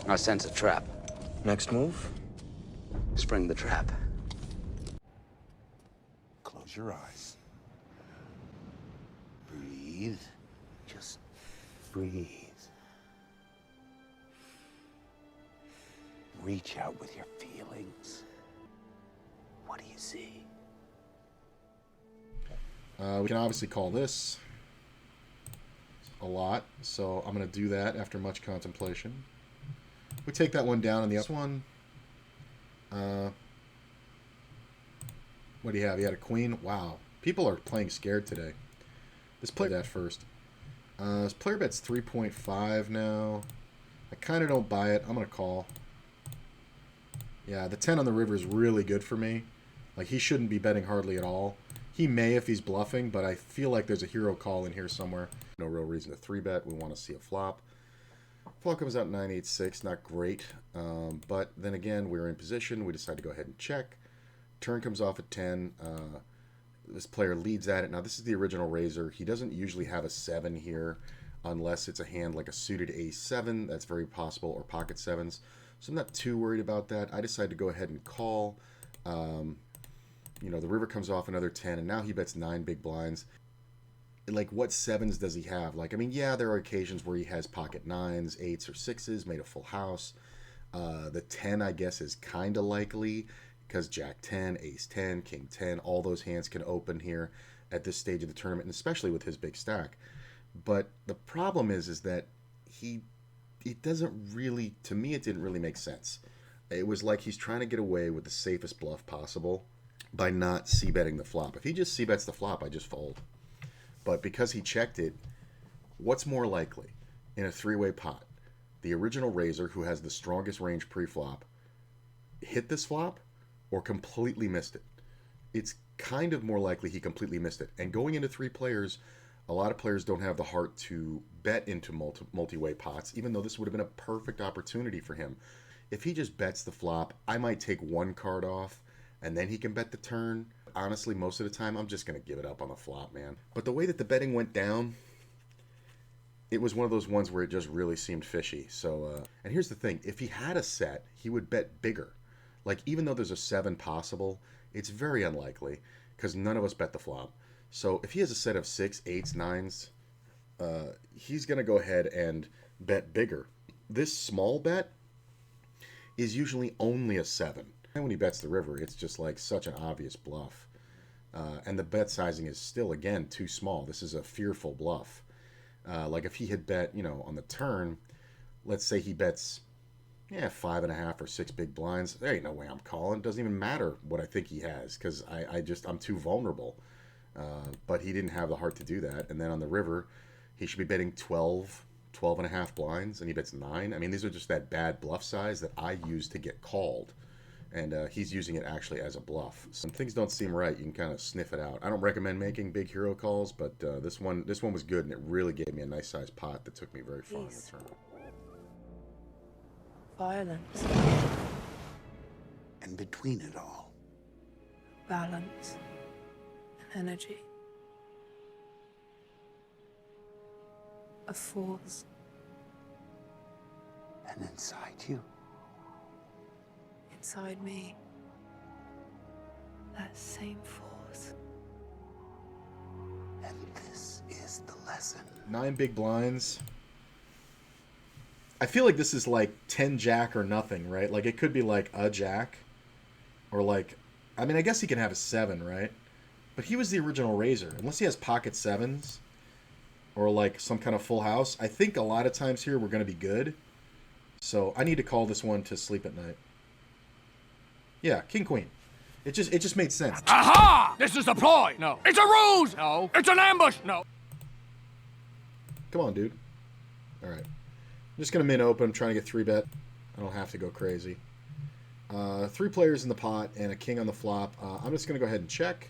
I sense a trap. Next move? Spring the trap. Close your eyes. Breathe. Just breathe. Reach out with your feelings. What do you see? We can obviously call this a lot, so I'm going to do that after much contemplation. We take that one down, and the other one, what do you have? You had a queen? Wow. People are playing scared today. Let's play that first. This player bet's 3.5 now. I kind of don't buy it. I'm going to call. Yeah, the 10 on the river is really good for me. Like, he shouldn't be betting hardly at all. He may if he's bluffing, but I feel like there's a hero call in here somewhere. No real reason to 3-bet. We want to see a flop. Flop comes out 9-8-6. Not great. But then again, we're in position. We decide to go ahead and check. Turn comes off at 10. This player leads at it. Now, this is the original raiser. He doesn't usually have a 7 here unless it's a hand like a suited A7. That's very possible, or pocket 7s. So I'm not too worried about that. I decide to go ahead and call. You know, the river comes off another 10, and now he bets 9 big blinds. Like, what 7s does he have? Like, I mean, yeah, there are occasions where he has pocket 9s, 8s, or 6s, made a full house. The 10, I guess, is kind of likely, because Jack 10, Ace 10, King 10, all those hands can open here at this stage of the tournament, and especially with his big stack. But the problem is that it doesn't really, to me, it didn't really make sense. It was like he's trying to get away with the safest bluff possible by not c-betting the flop. If he just c-bets the flop, I just fold. But because he checked it, what's more likely in a three-way pot? The original raiser, who has the strongest range pre-flop, hit this flop or completely missed it? It's kind of more likely he completely missed it. And going into 3 players, a lot of players don't have the heart to bet into multi-way pots, even though this would have been a perfect opportunity for him. If he just bets the flop, I might take 1 card off, and then he can bet the turn. Honestly, most of the time, I'm just going to give it up on the flop, man. But the way that the betting went down, it was one of those ones where it just really seemed fishy. So, and here's the thing. If he had a set, he would bet bigger. Like, even though there's a 7 possible, it's very unlikely, because none of us bet the flop. So if he has a set of 6, 8s, 9s, he's going to go ahead and bet bigger. This small bet is usually only a 7. And when he bets the river, it's just like such an obvious bluff. And the bet sizing is still, again, too small. This is a fearful bluff. Like if he had bet, you know, on the turn, let's say he bets, 5.5 or 6 big blinds. There ain't no way I'm calling. It doesn't even matter what I think he has, because I'm too vulnerable. But he didn't have the heart to do that. And then on the river, he should be betting 12.5 blinds, and he bets 9. I mean, these are just that bad bluff size that I use to get called. And he's using it actually as a bluff. So when things don't seem right, you can kind of sniff it out. I don't recommend making big hero calls, but this one was good, and it really gave me a nice sized pot that took me very far in the tournament. Violence. And between it all, Balance. And energy. A force. and inside you. Inside me. That same force. And this is the lesson. 9 big blinds. I feel like this is like 10 jack or nothing, right? Like it could be like a jack. Or like, I mean, I guess he can have a 7, right? But he was the original raiser. Unless he has pocket 7s or like some kind of full house, I think a lot of times here we're going to be good. So I need to call this one to sleep at night. Yeah, king queen. It just made sense. Aha! This is a ploy. No. It's a ruse. No. It's an ambush. No. Come on, dude. All right. I'm just going to min open. I'm trying to get 3-bet. I don't have to go crazy. 3 players in the pot and a king on the flop. I'm just going to go ahead and check.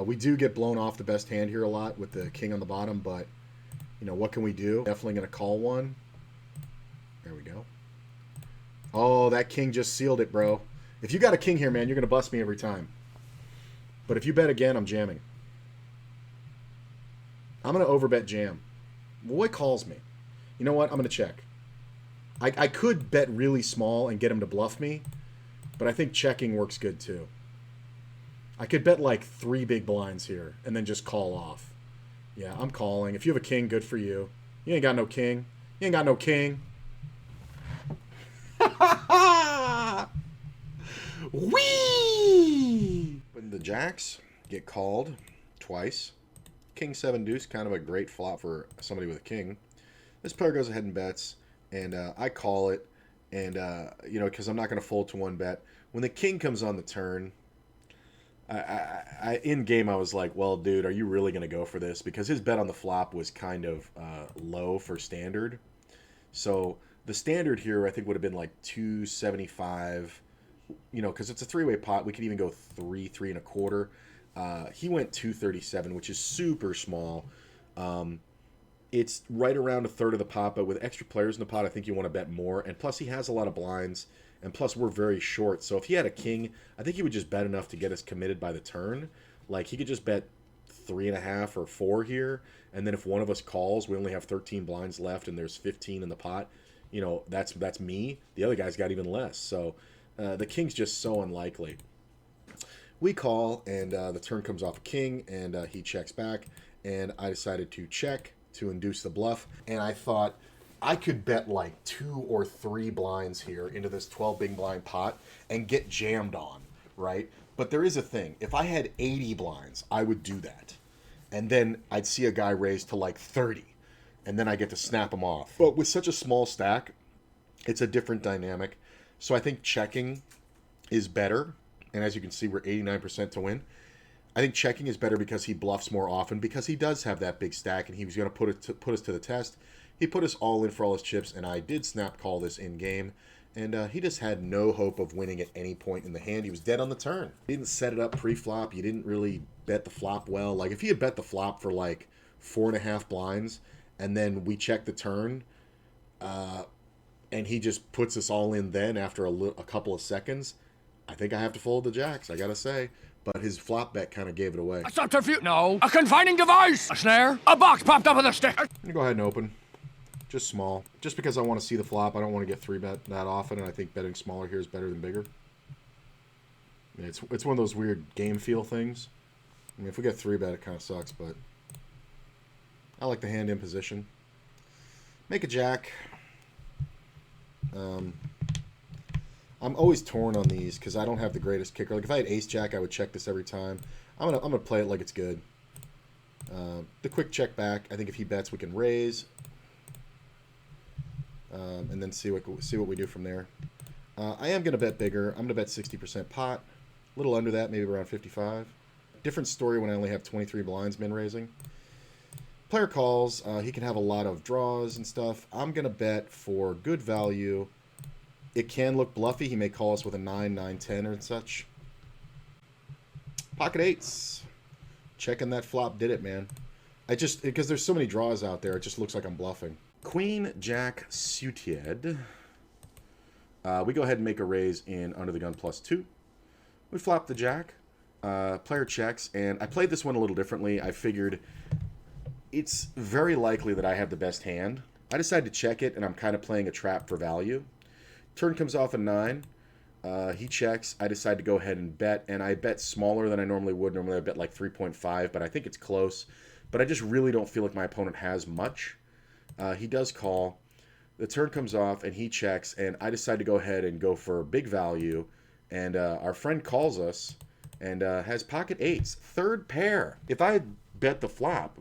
We do get blown off the best hand here a lot with the king on the bottom, but, you know, what can we do? Definitely going to call one. There we go. Oh, that king just sealed it, bro. If you got a king here, man, you're going to bust me every time. But if you bet again, I'm jamming. I'm going to overbet jam. Boy calls me. You know what? I'm going to check. I could bet really small and get him to bluff me, but I think checking works good too. I could bet like 3 big blinds here and then just call off. Yeah, I'm calling. If you have a king, good for you. You ain't got no king. You ain't got no king. Whee! When the jacks get called twice, king 7 deuce, kind of a great flop for somebody with a king. This player goes ahead and bets, and I call it, and you know, because I'm not going to fold to 1 bet. When the king comes on the turn, I in game I was like, well, dude, are you really going to go for this? Because his bet on the flop was kind of low for standard. So the standard here I think would have been like 275. You know, because it's a 3-way pot. We could even go 3, 3 1/4. He went 237, which is super small. It's right around a third of the pot, but with extra players in the pot, I think you want to bet more. And plus, he has a lot of blinds, and plus, we're very short. So if he had a king, I think he would just bet enough to get us committed by the turn. Like, he could just bet 3.5 or 4 here, and then if one of us calls, we only have 13 blinds left, and there's 15 in the pot. You know, that's me. The other guy's got even less. So the king's just so unlikely. We call, and the turn comes off a king, and he checks back, and I decided to check to induce the bluff, and I thought I could bet like 2 or 3 blinds here into this 12 big blind pot and get jammed on, right? But there is a thing. If I had 80 blinds, I would do that. And then I'd see a guy raise to like 30, and then I get to snap him off. But with such a small stack, it's a different dynamic. So I think checking is better. And as you can see, we're 89% to win. I think checking is better because he bluffs more often, because he does have that big stack, and he was going to put us to the test. He put us all in for all his chips, and I did snap call this in game. And he just had no hope of winning at any point in the hand. He was dead on the turn. He didn't set it up pre-flop. You didn't really bet the flop well. Like, if he had bet the flop for like 4.5 blinds, and then we check the turn, and he just puts us all in then after a couple of seconds, I think I have to fold the jacks, I gotta say. But his flop bet kind of gave it away. A subterfuge? No. A confining device? A snare? A box propped up with a stick? I'm gonna go ahead and open. Just small. Just because I want to see the flop. I don't want to get 3-bet that often, and I think betting smaller here is better than bigger. I mean, it's one of those weird game feel things. I mean, if we get 3-bet, it kind of sucks, but I like the hand in position. Make a jack. I'm always torn on these because I don't have the greatest kicker. Like, if I had ace jack, I would check this every time. I'm gonna play it like it's good. The quick check back. I think if he bets, we can raise, and then see what we do from there. I am gonna bet bigger. I'm gonna bet 60% pot, a little under that, maybe around 55. Different story when I only have 23 blinds min raising. Player calls. He can have a lot of draws and stuff. I'm gonna bet for good value. It can look bluffy. He may call us with a 9, 9, 10 or such. Pocket eights. Checking that flop did it, man. Because there's so many draws out there, it just looks like I'm bluffing. Queen, jack, suited. We go ahead and make a raise in under the gun +2. We flop the jack. Player checks, and I played this one a little differently. I figured it's very likely that I have the best hand. I decided to check it, and I'm kind of playing a trap for value. Turn comes off a 9. He checks. I decide to go ahead and bet, and I bet smaller than I normally would. Normally I bet like 3.5, but I think it's close. But I just really don't feel like my opponent has much. He does call. The turn comes off, and he checks, and I decide to go ahead and go for big value. And our friend calls us and has pocket eights. Third pair. If I had bet the flop,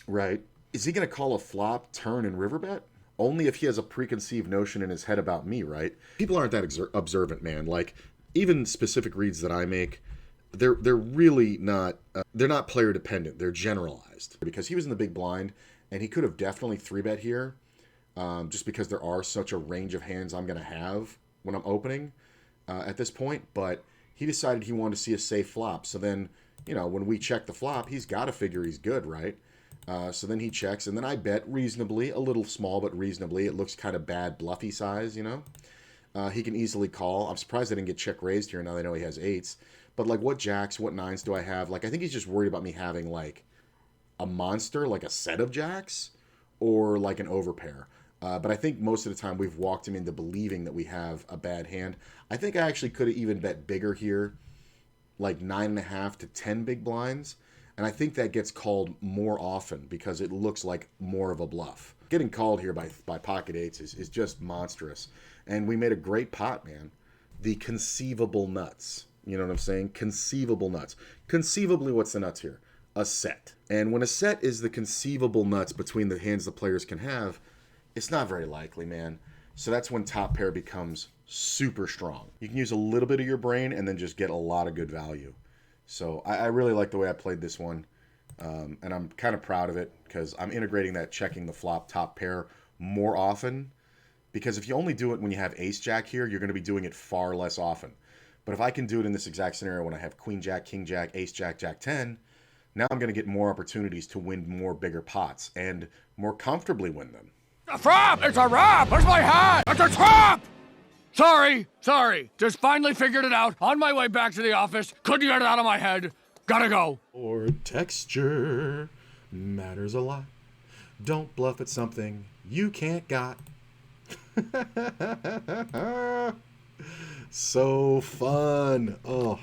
right, is he going to call a flop, turn, and river bet? Only if he has a preconceived notion in his head about me, right? People aren't that observant, man. Like, even specific reads that I make, they're really not, they're not player dependent. They're generalized. Because he was in the big blind, and he could have definitely 3-bet here, just because there are such a range of hands I'm going to have when I'm opening at this point. But he decided he wanted to see a safe flop. So then, you know, when we check the flop, he's got to figure he's good, right? So then he checks, and then I bet reasonably, a little small, but reasonably. It looks kind of bad, bluffy size, you know. He can easily call. I'm surprised I didn't get check raised here. Now they know he has 8s. But, like, what jacks, what 9s do I have? Like, I think he's just worried about me having, like, a monster, like a set of jacks, or, like, an overpair. But I think most of the time we've walked him into believing that we have a bad hand. I think I actually could have even bet bigger here, like 9.5 to 10 big blinds. And I think that gets called more often because it looks like more of a bluff. Getting called here by pocket eights is just monstrous. And we made a great pot, man. The conceivable nuts. You know what I'm saying? Conceivable nuts. Conceivably, what's the nuts here? A set. And when a set is the conceivable nuts between the hands the players can have, it's not very likely, man. So that's when top pair becomes super strong. You can use a little bit of your brain and then just get a lot of good value. So I really like the way I played this one. And I'm kind of proud of it because I'm integrating that checking the flop top pair more often. Because if you only do it when you have ace jack here, you're going to be doing it far less often. But if I can do it in this exact scenario when I have queen jack, king jack, ace jack, jack 10, now I'm going to get more opportunities to win more bigger pots and more comfortably win them. A trap! It's a trap! Where's my hat? It's a trap! Sorry. Just finally figured it out. On my way back to the office. Couldn't get it out of my head. Gotta go. Or texture matters a lot. Don't bluff at something you can't got. So fun. Oh.